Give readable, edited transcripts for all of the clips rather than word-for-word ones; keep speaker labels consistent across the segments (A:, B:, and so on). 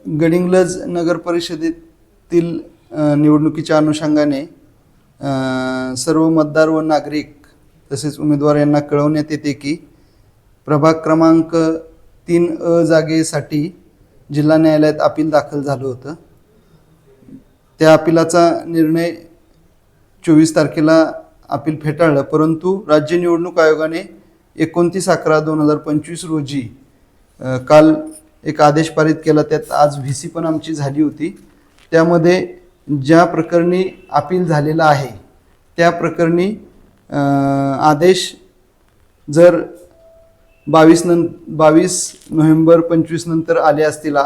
A: गडिंग्लज नगर परिषदेतील निवडणुकीच्या अनुषंगाने सर्व मतदार व नागरिक तसेच उमेदवार यांना कळवण्यात येते की प्रभाग क्रमांक 3 जागेसाठी जिल्हा न्यायालयात अपील दाखल झालं होतं। त्या अपिलाचा निर्णय 24 तारखेला अपील फेटाळलं, परंतु राज्य निवडणूक आयोगाने 29/11/2025 रोजी काल एक आदेश पारित केला। त्यात आज व्हीसी पण आमची झाली होती। त्यामध्ये ज्या प्रकरणी अपील झालेला आहे त्या प्रकरणी आदेश जर 22 नोव्हेंबर 25 नंतर आले असतील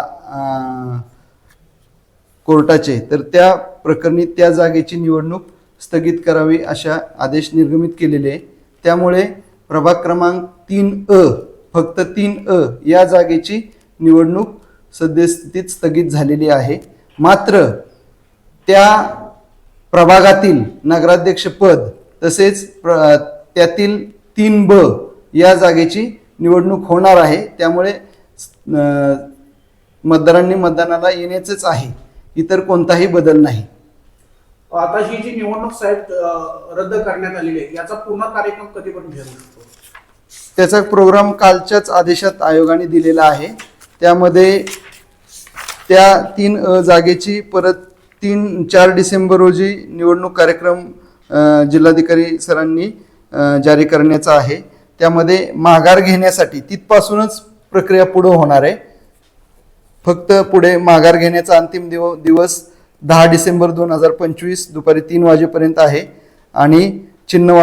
A: कोर्टाचे, तर त्या प्रकरणी त्या जागेची निवडणूक स्थगित करावी अशा आदेश निर्गमित केलेले आहे। त्यामुळे प्रभाग क्रमांक 3 फक्त 3 या जागेची निवडणूक सद्यस्थितीत स्थगित झालेली आहे। मात्र त्या प्रभागातील नगराध्यक्ष पद तसेच त्यातील 3 या जागेची निवडणूक होणार आहे। त्यामुळे मतदारांनी मतदानाला येण्याचेच आहे, इतर कोणताही बदल नाही।
B: आता ही जी निवडणूक साहेब रद्द करण्यात आलेली आहे, याचा पूर्ण कार्यक्रम कधीपर्यंत घेऊ शकतो?
A: त्याचा प्रोग्राम कालच्याच आदेशात आयोगाने दिलेला आहे। त्यामध्ये त्या 3 जागेची परत 3-4 डिसेंबर रोजी निवडणूक कार्यक्रम जिल्हाधिकारी सरांनी जारी करण्याचा आहे। त्यामध्ये माघार घेण्यासाठी तिथपासूनच प्रक्रिया पुढे होणार आहे। फक्त पुढे माघार घेण्याचा अंतिम दिवस 10 डिसेंबर 2025 दुपारी 3 वाजेपर्यंत आहे आणि चिन्ह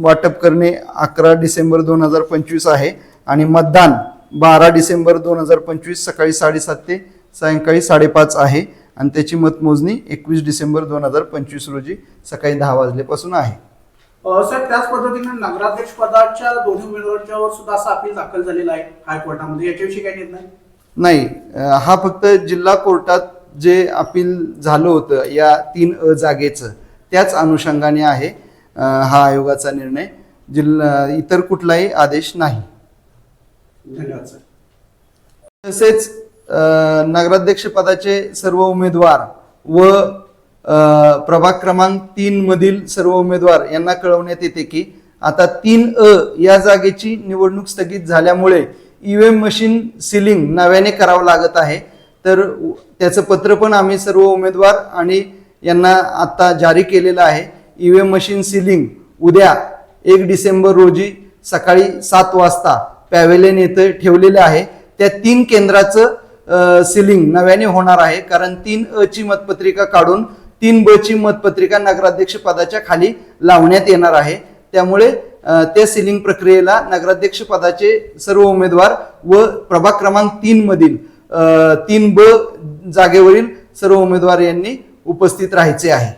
A: वाटप करणे 11 डिसेंबर 2025 आहे आणि मतदान 12 डिसेंबर 2025 सकाळी 7:30 ते सायंकाळी 5:30 आहे आणि त्याची मतमोजणी 21 डिसेंबर 2025 रोजी सकाळी 10 वाजल्यापासून आहे।
B: सर, त्याच पद्धतीने नगराध्यक्ष पदाच्या दोन्ही उमेदवारांच्यावर सुद्धा असा अपील दाखल झालेला आहे हायकोर्टामध्ये, याच्याविषयी काय निर्णय?
A: नाही, हा फक्त जिल्हा कोर्टात जे अपील झालं होतं या 3 जागेचं त्याच अनुषंगाने आहे हा आयोगाचा निर्णय। इतर कुठलाही आदेश नाही।
B: धन्यवाद सर।
A: तसेच नगराध्यक्ष पदाचे सर्व उमेदवार व प्रभाग क्रमांक 3 मधील सर्व उमेदवार यांना कळवण्यात येते की आता 3 या जागेची निवडणूक स्थगित झाल्यामुळे ईव्हीएम मशीन सीलिंग नव्याने करावं लागत आहे। तर त्याचं पत्र पण आम्ही सर्व उमेदवार आणि यांना आता जारी केलेलं आहे। ईव्हीएम मशीन सीलिंग उद्या 1 डिसेंबर रोजी सकाळी 7 वाजता पॅव्हेलियन येथे ठेवलेले आहे। त्या 3 केंद्राचं सीलिंग नव्याने होणार आहे, कारण 3 ची मतपत्रिका काढून 3 ची मतपत्रिका नगराध्यक्ष पदाच्या खाली लावण्यात येणार आहे। त्यामुळे त्या सीलिंग प्रक्रियेला नगराध्यक्ष पदाचे सर्व उमेदवार व प्रभाग क्रमांक 3 मधील 3 जागेवरील सर्व उमेदवार यांनी उपस्थित राहायचे आहे।